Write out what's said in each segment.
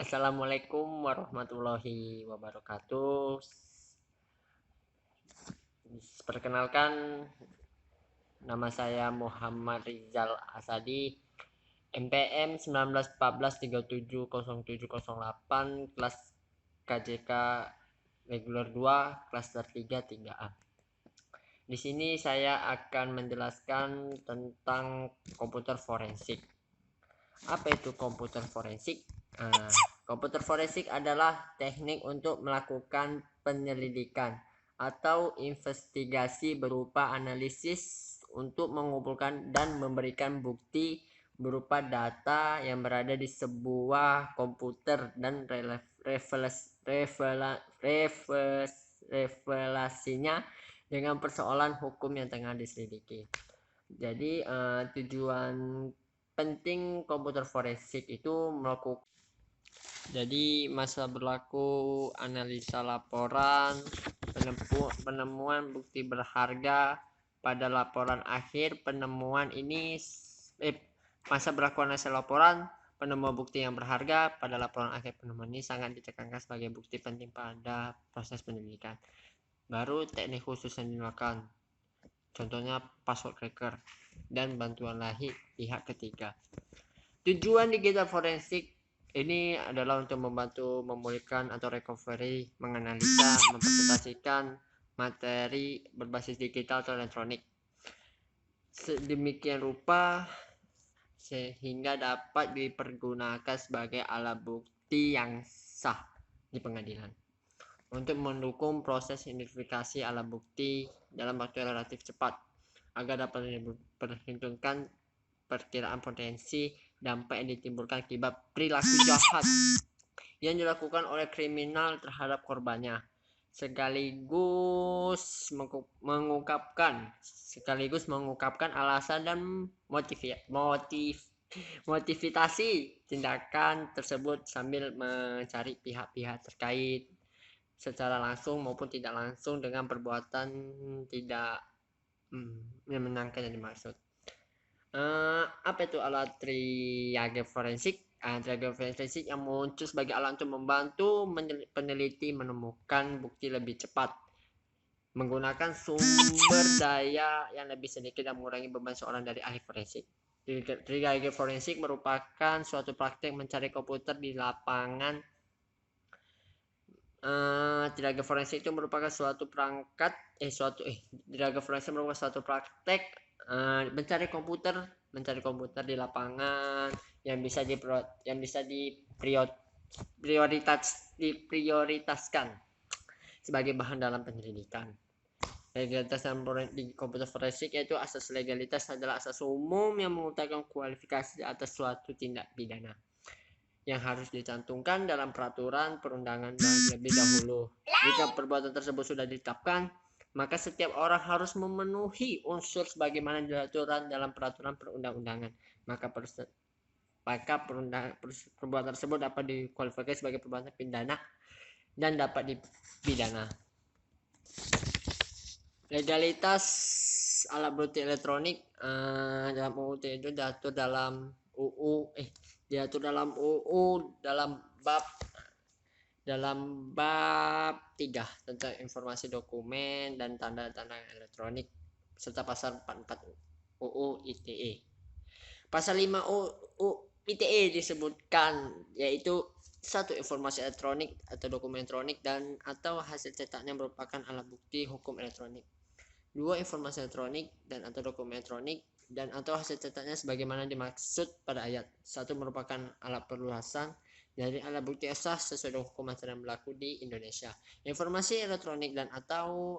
Assalamualaikum warahmatullahi wabarakatuh. Perkenalkan, nama saya Muhammad Rizal Asadi, MPM 1914-370708, kelas KJK reguler 2, klaster 3 3A. Di sini saya akan menjelaskan tentang komputer forensik. Apa itu komputer forensik? Komputer forensik adalah teknik untuk melakukan penyelidikan atau investigasi berupa analisis untuk mengumpulkan dan memberikan bukti berupa data yang berada di sebuah komputer dan revelasinya dengan persoalan hukum yang tengah diselidiki. Jadi tujuan penting komputer forensik itu melakukan masa berlaku analisa laporan, penemuan bukti berharga pada laporan akhir. Masa berlaku analisa laporan, penemuan bukti yang berharga pada laporan akhir penemuan ini sangat ditekankan sebagai bukti penting pada proses penyelidikan. Baru teknik khusus yang digunakan, contohnya password cracker dan bantuan lain pihak ketiga. Tujuan digital forensik ini adalah untuk membantu memulihkan atau recovery, menganalisa, mempresentasikan materi berbasis digital atau elektronik sedemikian rupa sehingga dapat dipergunakan sebagai alat bukti yang sah di pengadilan untuk mendukung proses identifikasi alat bukti dalam waktu relatif cepat agar dapat diperhitungkan perkiraan potensi dampak yang ditimbulkan akibat perilaku jahat yang dilakukan oleh kriminal terhadap korbannya, sekaligus mengungkapkan alasan dan motivasi tindakan tersebut sambil mencari pihak-pihak terkait secara langsung maupun tidak langsung dengan perbuatan tidak menyenangkan yang dimaksud. Apa itu alat triage forensik? Triage forensik yang muncul sebagai alat untuk membantu peneliti menemukan bukti lebih cepat, menggunakan sumber daya yang lebih sedikit dan mengurangi beban seorang dari ahli forensik. Triage forensik merupakan suatu praktek mencari komputer di lapangan. Triage forensik itu merupakan suatu praktek mencari komputer di lapangan yang bisa diprioritaskan sebagai bahan dalam penyelidikan. Legalitas dalam di komputer forensik yaitu asas legalitas adalah asas umum yang mengutarakan kualifikasi atas suatu tindak pidana yang harus dicantumkan dalam peraturan perundangan lebih dahulu. Jika perbuatan tersebut sudah ditetapkan, maka setiap orang harus memenuhi unsur sebagaimana diatur dalam peraturan perundang-undangan. Maka perbuatan tersebut dapat dikualifikasi sebagai perbuatan pidana dan dapat dipidana. Legalitas alat bukti elektronik dalam UU itu diatur dalam bab 3 tentang informasi dokumen dan tanda-tanda elektronik serta pasal 44 UU ITE. Pasal 5 UU ITE disebutkan yaitu satu, informasi elektronik atau dokumen elektronik dan atau hasil cetaknya merupakan alat bukti hukum elektronik. 2, informasi elektronik dan atau dokumen elektronik dan atau hasil cetaknya sebagaimana dimaksud pada ayat 1 merupakan alat perluasan dari alat bukti sah sesuai dengan hukum acara yang berlaku di Indonesia. Informasi elektronik dan atau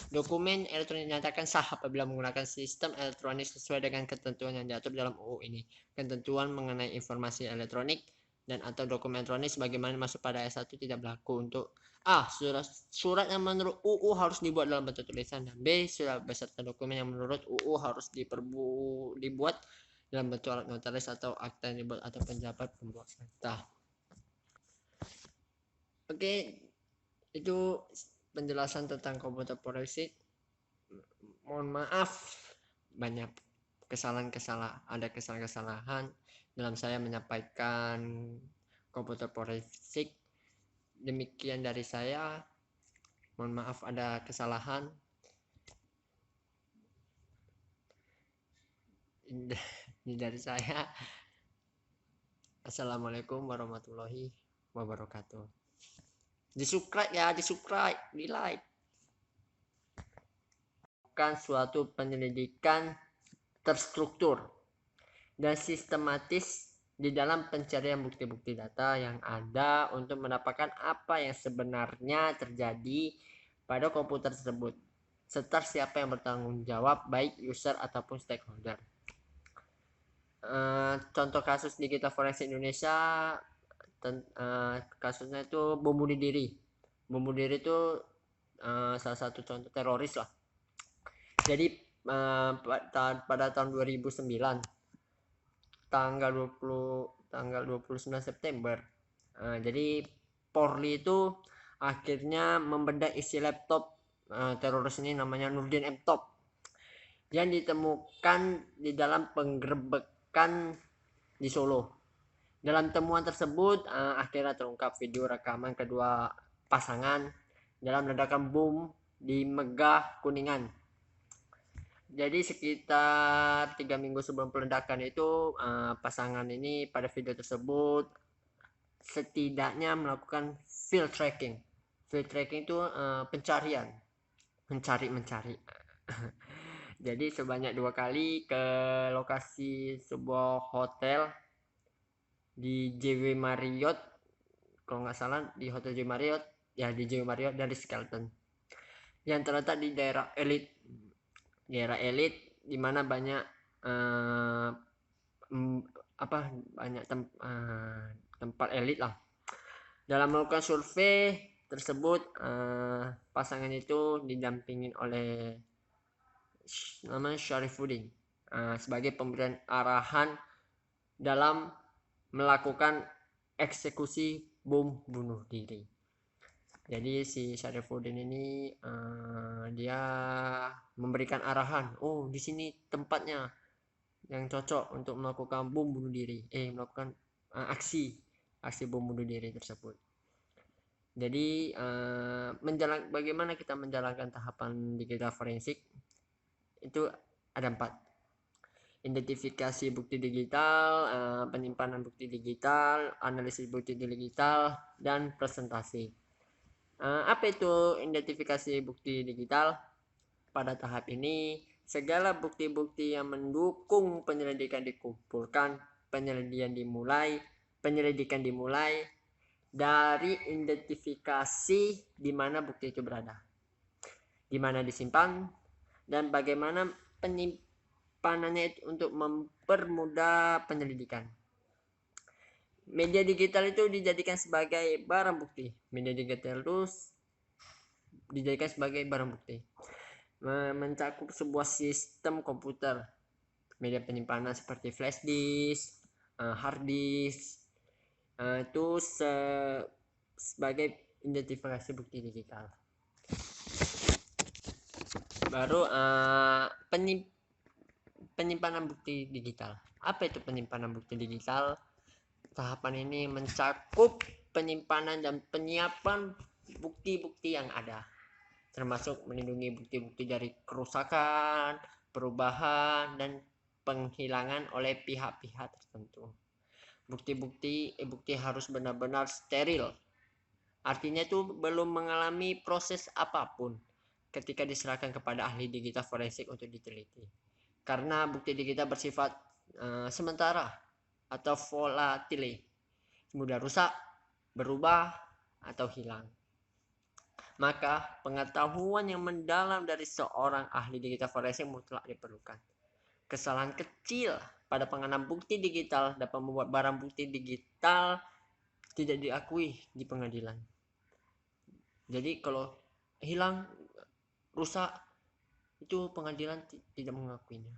dokumen elektronik dinyatakan sah apabila menggunakan sistem elektronik sesuai dengan ketentuan yang diatur dalam UU ini. Ketentuan mengenai informasi elektronik dan atau dokumen elektronik sebagaimana masuk pada ayat 1 tidak berlaku untuk A. Surat yang menurut UU harus dibuat dalam bentuk tulisan, dan B. Surat beserta dokumen yang menurut UU harus dibuat dalam bentuk alat notaris atau akta yang dibuat atau penjabat pembuat akta. Oke, itu penjelasan tentang komputer forensik. Mohon maaf banyak ada kesalahan-kesalahan dalam saya menyampaikan komputer forensik. Demikian dari saya, mohon maaf ada kesalahan. Ini dari saya. Assalamualaikum warahmatullahi wabarakatuh. Di subscribe ya, di subscribe, di like. Bukan suatu penyelidikan terstruktur dan sistematis di dalam pencarian bukti-bukti data yang ada untuk mendapatkan apa yang sebenarnya terjadi pada komputer tersebut, serta siapa yang bertanggung jawab, baik user ataupun stakeholder. Contoh kasus digital forensik Indonesia, kasusnya itu bom bunuh diri. Bom bunuh diri itu salah satu contoh teroris lah. Jadi pada tahun 2009 tanggal 29 September. Jadi Polri itu akhirnya membedah isi laptop teroris ini, namanya Nurdin M. Top, yang ditemukan di dalam penggerebekan di Solo. Dalam temuan tersebut akhirnya terungkap video rekaman kedua pasangan dalam ledakan bom di Megah, Kuningan. Jadi sekitar 3 minggu sebelum peledakan itu pasangan ini pada video tersebut setidaknya melakukan field tracking. Field tracking itu pencarian, mencari. Jadi sebanyak 2 kali ke lokasi sebuah hotel di JW Marriott, kalau nggak salah di hotel JW Marriott, ya di JW Marriott dari Skelton, yang terletak di daerah elit di mana banyak tempat elit lah. Dalam melakukan survei tersebut pasangan itu didampingin oleh namanya Syarifuddin sebagai pemberian arahan dalam melakukan eksekusi bom bunuh diri. Jadi si Syarifuddin ini dia memberikan arahan, oh di sini tempatnya yang cocok untuk melakukan bom bunuh diri, melakukan aksi bom bunuh diri tersebut. Jadi bagaimana kita menjalankan tahapan digital forensik itu ada 4. Identifikasi bukti digital, penyimpanan bukti digital, analisis bukti digital, dan presentasi. Apa itu identifikasi bukti digital? Pada tahap ini, segala bukti-bukti yang mendukung penyelidikan dikumpulkan. Penyelidikan dimulai dari identifikasi di mana bukti itu berada, di mana disimpan, dan bagaimana penyimpanannya untuk mempermudah penyelidikan. Media digital itu dijadikan sebagai barang bukti. Mencakup sebuah sistem komputer, media penyimpanan seperti flash disk, hard disk, itu sebagai identifikasi bukti digital. Baru penyimpanan bukti digital. Apa itu penyimpanan bukti digital? Tahapan ini mencakup penyimpanan dan penyiapan bukti-bukti yang ada, termasuk melindungi bukti-bukti dari kerusakan, perubahan, dan penghilangan oleh pihak-pihak tertentu. Bukti harus benar-benar steril. Artinya itu belum mengalami proses apapun ketika diserahkan kepada ahli digital forensik untuk diteliti. Karena bukti digital bersifat sementara atau volatile, mudah rusak, berubah, atau hilang. Maka pengetahuan yang mendalam dari seorang ahli digital forensik mutlak diperlukan. Kesalahan kecil pada pengenalan bukti digital dapat membuat barang bukti digital tidak diakui di pengadilan. Jadi kalau hilang, rusak, itu pengadilan tidak mengakuinya.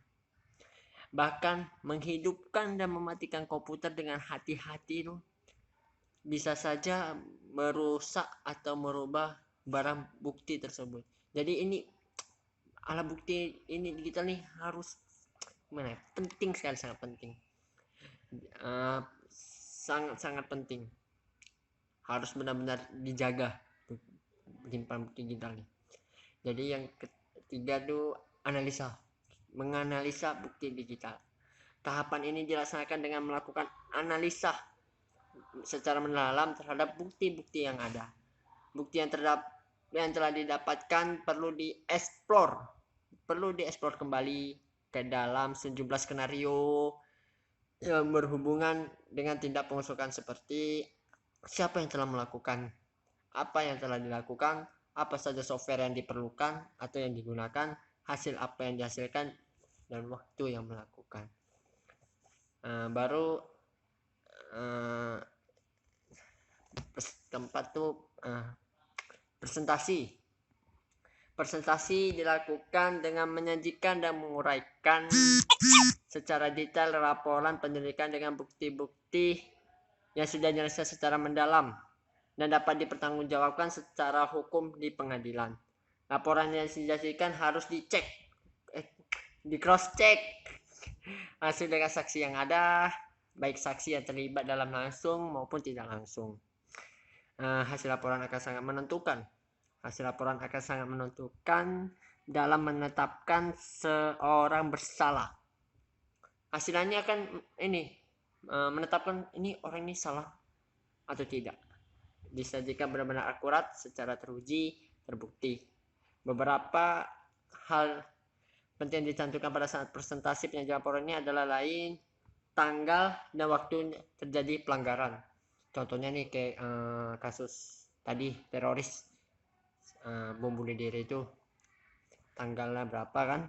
Bahkan menghidupkan dan mematikan komputer dengan hati-hati itu bisa saja merusak atau merubah barang bukti tersebut. Jadi ini alat bukti ini digital nih harus gimana ya, penting sekali, sangat penting. Sangat penting, harus benar-benar dijaga penyimpan bukti digital nih. Jadi yang ketiga tuh menganalisa bukti digital. Tahapan ini dilaksanakan dengan melakukan analisa secara mendalam terhadap bukti-bukti yang ada. Bukti yang telah didapatkan perlu dieksplor kembali ke dalam sejumlah skenario yang berhubungan dengan tindak pengusukan, seperti siapa yang telah melakukan, apa yang telah dilakukan, apa saja software yang diperlukan atau yang digunakan, hasil apa yang dihasilkan, dan waktu yang melakukan. Baru tempat tuh presentasi dilakukan dengan menyajikan dan menguraikan secara detail laporan penyelidikan dengan bukti-bukti yang sudah dianalisa secara mendalam dan dapat dipertanggungjawabkan secara hukum di pengadilan. Laporan yang disajikan harus di cross check hasil dengan saksi yang ada, baik saksi yang terlibat dalam langsung maupun tidak langsung. Hasil laporan akan sangat menentukan dalam menetapkan seorang bersalah. Hasilnya akan menetapkan ini orang ini salah atau tidak. Disajikan benar-benar akurat, secara teruji, terbukti. Beberapa hal penting yang dicantumkan pada saat presentasi penyajian laporan ini adalah lain tanggal dan waktu terjadi pelanggaran. Contohnya nih kayak kasus tadi teroris bom bunuh diri itu, tanggalnya berapa kan,